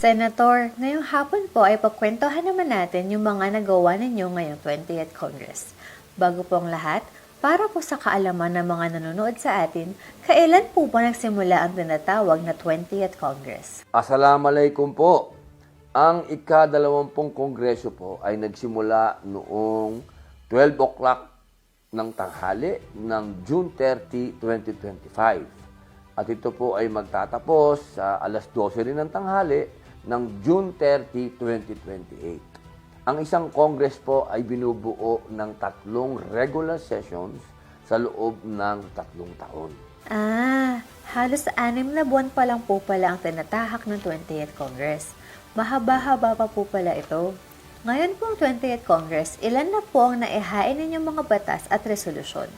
Senator, ngayong hapon po ay pagkwentuhan naman natin yung mga nagawa ninyo ngayong 20th Congress. Bago po ang lahat, para po sa kaalaman ng mga nanonood sa atin, kailan po ba nagsimula ang tinatawag na 20th Congress? Assalamualaikum po. Ang ika-20 kongreso po ay nagsimula noong 12 o'clock ng tanghali ng June 30, 2025. At ito po ay magtatapos sa alas 12 rin ng tanghali ng June 30, 2028. Ang isang Congress po ay binubuo ng 3 regular sessions sa loob ng 3 taon. Halos 6 na buwan pa lang po pala ang tinatahak ng 20th Congress. Mahaba-haba pa po pala ito. Ngayon pong 20th Congress, ilan na po ang naihain ninyong mga batas at resolusyon?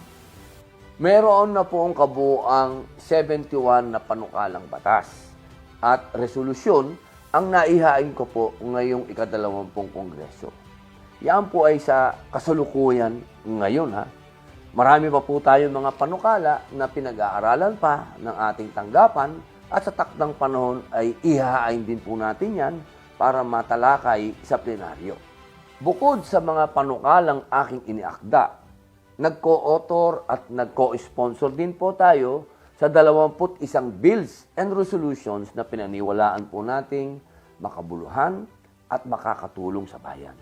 Meron na po ang kabuuang 71 na panukalang batas at resolusyon ang naihain ko po ngayong ika-20 kongreso. Yan po ay sa kasalukuyan ngayon ha. Marami pa po tayong mga panukala na pinag-aaralan pa ng ating tanggapan at sa takdang panahon ay ihahain din po natin yan para matalakay sa plenaryo. Bukod sa mga panukalang aking iniakda, nag-co-author at nag-co-sponsor din po tayo sa 21 bills and resolutions na pinaniwalaan po nating makabuluhan at makakatulong sa bayan.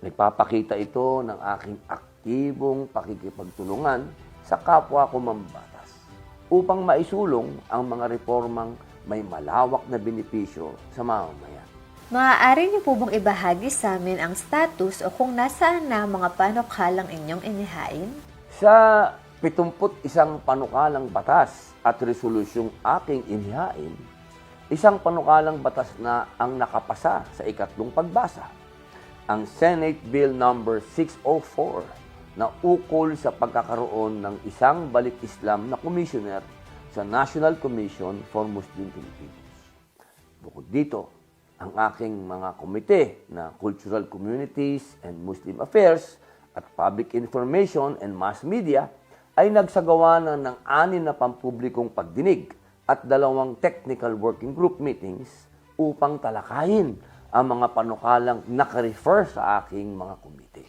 Nagpapakita ito ng aking aktibong pakikipagtulungan sa kapwa ko mambabatas upang maisulong ang mga reformang may malawak na benepisyo sa mamamayan. Maaari niyo po bang ibahagi sa amin ang status o kung nasaan na mga panukalang inyong inihain? Sa 71 panukalang batas at resolusyong aking inihain, isang panukalang batas na ang nakapasa sa ikatlong pagbasa, ang Senate Bill number 604 na ukol sa pagkakaroon ng isang balik Islam na commissioner sa National Commission for Muslim Filipinos. Bukod dito, ang aking mga komite na Cultural Communities and Muslim Affairs at Public Information and Mass Media ay nagsagawa na ng 6 na pampublikong pagdinig at 2 technical working group meetings upang talakayin ang mga panukalang nakarefer sa aking mga komite.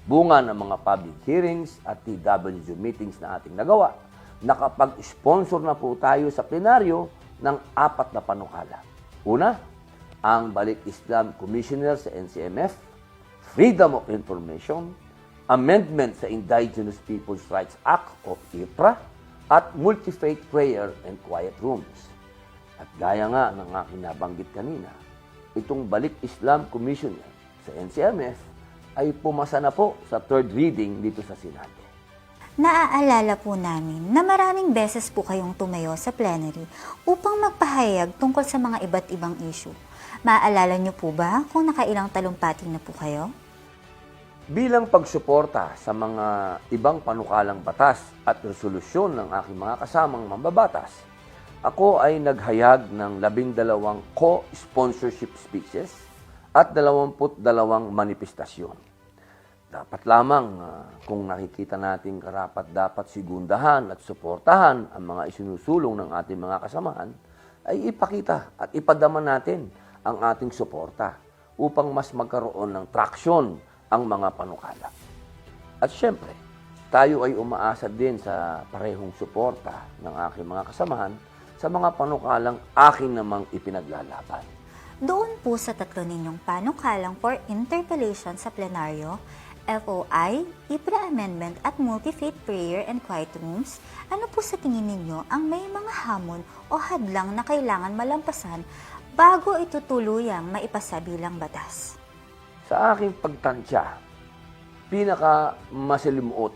Bunga ng mga public hearings at TWG meetings na ating nagawa, nakapag-sponsor na po tayo sa plenaryo ng 4 na panukala. Una, ang Balik Islam Commissioner sa NCMF, Freedom of Information, Amendment sa Indigenous Peoples' Rights Act of IPRA, at Multi-Faith Prayer and Quiet Rooms. At gaya nga ng aking nabanggit kanina, itong Balik Islam Commissioner sa NCMF ay pumasa na po sa 3rd reading dito sa Senado. Naaalala po namin na maraming beses po kayong tumayo sa plenary upang magpahayag tungkol sa mga iba't ibang issue. Maaalala niyo po ba kung nakailang talumpati na po kayo? Bilang pagsuporta sa mga ibang panukalang batas at resolusyon ng aking mga kasamang mambabatas, ako ay naghayag ng 12 co-sponsorship speeches at 22 manifestasyon. Dapat lamang kung nakikita natin karapat-dapat sigundahan at suportahan ang mga isinusulong ng ating mga kasamahan, ay ipakita at ipadama natin ang ating suporta upang mas magkaroon ng traksyon ang mga panukala. At syempre, tayo ay umaasa din sa parehong suporta ng aking mga kasamahan sa mga panukalang aking namang ipinaglalaban. Doon po sa 3 ninyong panukalang for interpellation sa plenaryo, FOI, IPRA Amendment at Multi-Faith Prayer and Quiet Rooms, ano po sa tingin ninyo ang may mga hamon o hadlang na kailangan malampasan bago ito tuluyang maipasa bilang batas? Sa aking pagtansya, pinaka-masalimuot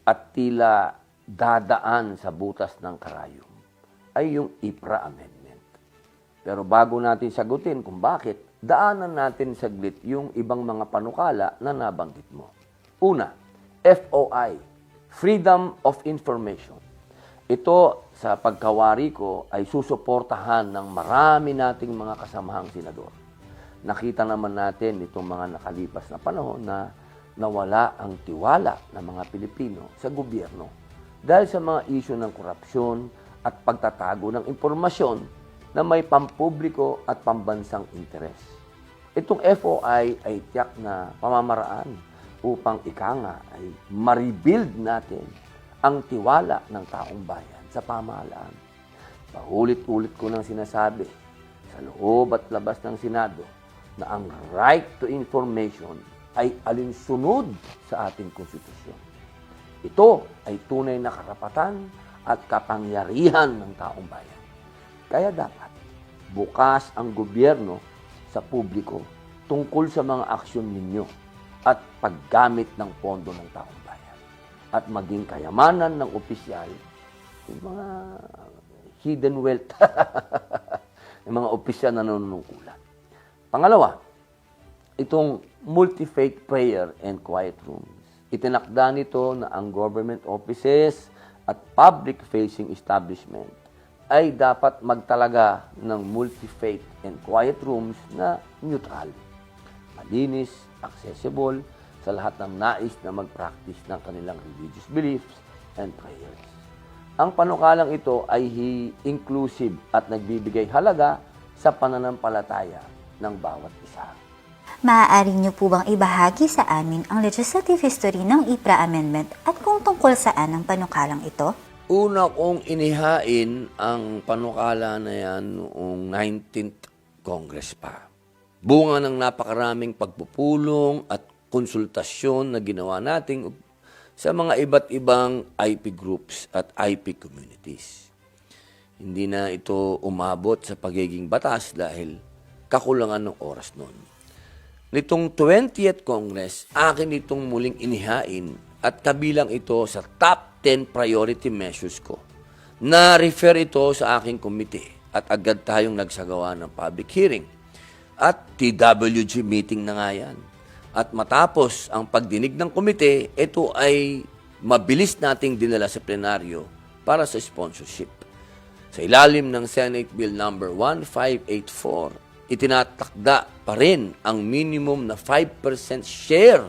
at tila dadaan sa butas ng karayom ay yung IPRA Amendment. Pero bago natin sagutin kung bakit, daanan natin saglit yung ibang mga panukala na nabanggit mo. Una, FOI, Freedom of Information. Ito, sa pagkawari ko, ay susuportahan ng marami nating mga kasamahang senador. Nakita naman natin itong mga nakalipas na panahon na nawala ang tiwala ng mga Pilipino sa gobyerno dahil sa mga isyu ng korupsyon at pagtatago ng impormasyon na na may pampubliko at pambansang interes. Itong FOI ay tiyak na pamamaraan upang ay ma-rebuild natin ang tiwala ng taong bayan sa pamahalaan. Paulit-ulit ko nang sinasabi sa loob at labas ng Senado na ang right to information ay alinsunod sa ating konstitusyon. Ito ay tunay na karapatan at kapangyarihan ng taong bayan. Kaya dapat bukas ang gobyerno sa publiko tungkol sa mga aksyon ninyo at paggamit ng pondo ng taong bayan. At maging kayamanan ng opisyal, yung mga hidden wealth, yung mga opisyal na nanunungkulan. Pangalawa, itong multi-faith prayer and quiet rooms. Itinakda nito na ang government offices at public-facing establishment ay dapat magtalaga ng multi-faith and quiet rooms na neutral, malinis, accessible sa lahat ng nais na mag-practice ng kanilang religious beliefs and prayers. Ang panukalang ito ay inclusive at nagbibigay halaga sa pananampalataya ng bawat isa. Maaari niyo po bang ibahagi sa amin ang legislative history ng IPRA Amendment at kung tungkol saan ang panukalang ito? Una kong inihain ang panukala na yan noong 19th Congress pa. Bunga ng napakaraming pagpupulong at konsultasyon na ginawa natin sa mga iba't ibang IP groups at IP communities. Hindi na ito umabot sa pagiging batas dahil kakulangan ng oras noon. Nitong 20th Congress, akin itong muling inihain at kabilang ito sa top 10 priority measures ko. Na-refer ito sa aking komite at agad tayong nagsagawa ng public hearing. At TWG meeting na nga yan. At matapos ang pagdinig ng komite, ito ay mabilis nating dinala sa plenaryo para sa sponsorship. Sa ilalim ng Senate Bill number 1584, itinatakda pa rin ang minimum na 5% share,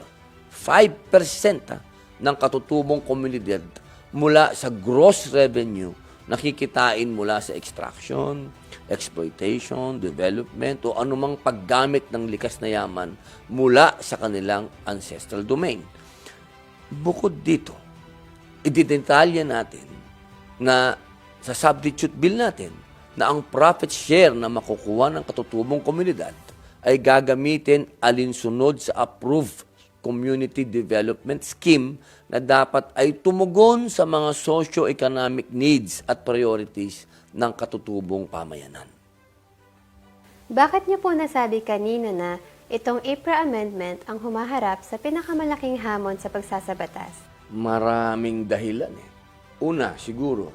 5% ng katutubong komunidad mula sa gross revenue na kikitain mula sa extraction, exploitation, development o anumang paggamit ng likas na yaman mula sa kanilang ancestral domain. Bukod dito, ididetalya natin na sa substitute bill natin na ang profit share na makukuha ng katutubong komunidad ay gagamitin alinsunod sa approved community development scheme na dapat ay tumugon sa mga socio-economic needs at priorities ng katutubong pamayanan. Bakit niyo po nasabi kanina na itong IPRA Amendment ang humaharap sa pinakamalaking hamon sa pagsasabatas? Maraming dahilan eh. Una, siguro,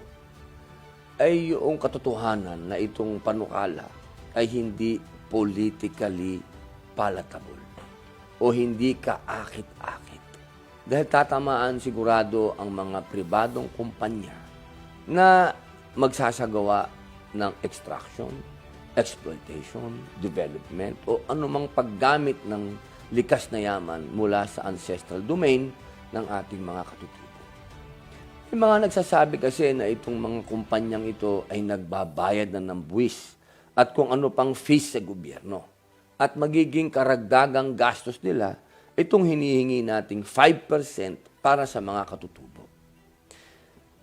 ay yung katotohanan na itong panukala ay hindi politically palatable o hindi kaakit-akit. Dahil tatamaan sigurado ang mga pribadong kumpanya na magsasagawa ng extraction, exploitation, development o anumang paggamit ng likas na yaman mula sa ancestral domain ng ating mga katutubo. May mga nagsasabi kasi na itong mga kumpanyang ito ay nagbabayad na ng buwis at kung ano pang fees sa gobyerno. At magiging karagdagang gastos nila itong hinihingi nating 5% para sa mga katutubo.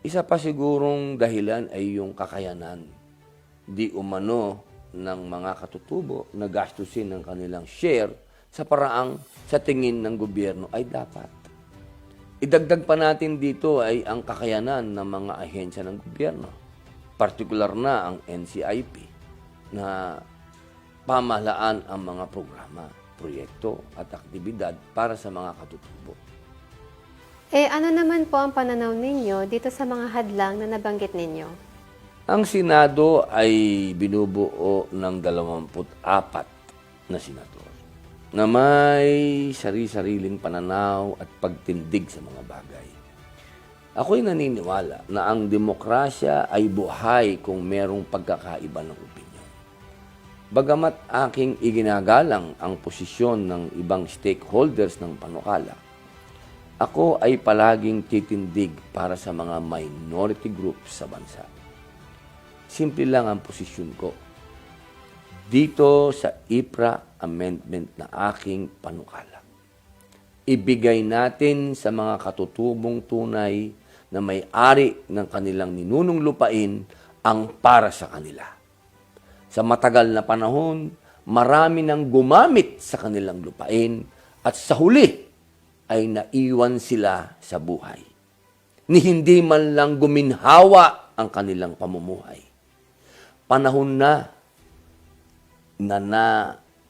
Isa pa sigurong dahilan ay yung kakayanan di umano ng mga katutubo na gastusin ng kanilang share sa paraang sa tingin ng gobyerno ay dapat. Idagdag pa natin dito ay ang kakayanan ng mga ahensya ng gobyerno. Partikular na ang NCIP na pamahalaan ang mga programa, proyekto at aktibidad para sa mga katutubo. Ano naman po ang pananaw ninyo dito sa mga hadlang na nabanggit ninyo? Ang Senado ay binubuo ng 24 na senador na may sari-sariling pananaw at pagtindig sa mga bagay. Ako'y naniniwala na ang demokrasya ay buhay kung merong pagkakaiba ng opinyon. Bagamat aking iginagalang ang posisyon ng ibang stakeholders ng panukala, ako ay palaging titindig para sa mga minority groups sa bansa. Simple lang ang posisyon ko. dito sa IPRA amendment na aking panukala. Ibigay natin sa mga katutubong tunay na may-ari ng kanilang ninunong lupain ang para sa kanila. Sa matagal na panahon, marami nang gumamit sa kanilang lupain at sa huli ay naiwan sila sa buhay. Ni hindi man lang guminhawa ang kanilang pamumuhay. Panahon na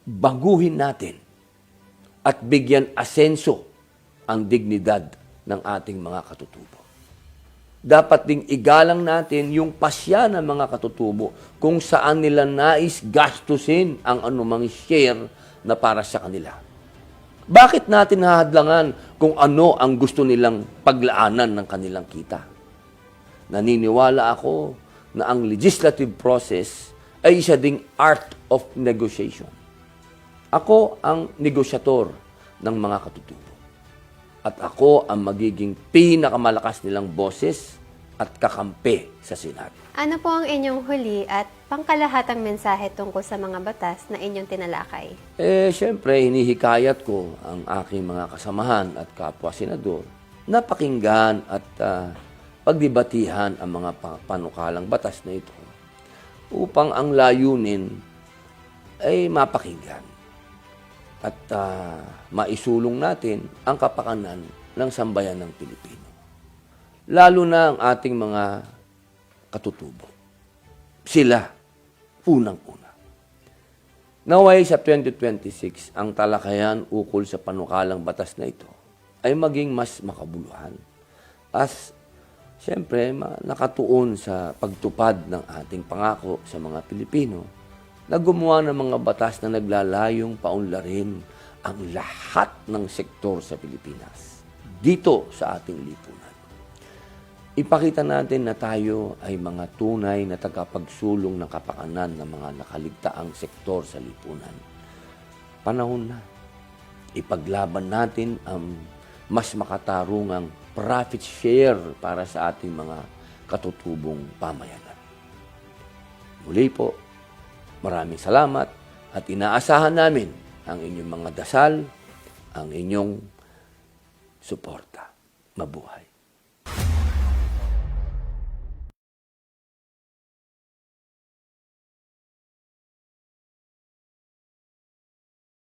baguhin natin at bigyan asenso ang dignidad ng ating mga katutubo. Dapat ding igalang natin yung pasya ng mga katutubo kung saan nila nais gastusin ang anumang share na para sa kanila. Bakit natin hahadlangan kung ano ang gusto nilang paglaanan ng kanilang kita? Naniniwala ako na ang legislative process ay isa ding art of negotiation. Ako ang negosyator ng mga katutubo. At ako ang magiging pinakamalakas nilang boses at kakampi sa Senado. Ano po ang inyong huli at pangkalahatang mensahe tungkol sa mga batas na inyong tinalakay? Siyempre, hinihikayat ko ang aking mga kasamahan at kapwa senador na pakinggan at pagdibatihan ang mga panukalang batas na ito upang ang layunin ay mapakinggan at maisulong natin ang kapakanan ng sambayan ng Pilipino. Lalo na ang ating mga katutubo. Sila, unang-una. Naway sa 2026, ang talakayan ukol sa panukalang batas na ito ay maging mas makabuluhan. As, siyempre, nakatuon sa pagtupad ng ating pangako sa mga Pilipino na gumawa ng mga batas na naglalayong paunlarin ang lahat ng sektor sa Pilipinas dito sa ating lipunan. Ipakita natin na tayo ay mga tunay na tagapagsulong ng kapakanan ng mga nakaligtaang sektor sa lipunan. Panahon na. Ipaglaban natin ang mas makatarungang profit share para sa ating mga katutubong pamayanan. Muli po, maraming salamat at inaasahan namin ang inyong mga dasal, ang inyong suporta. Mabuhay.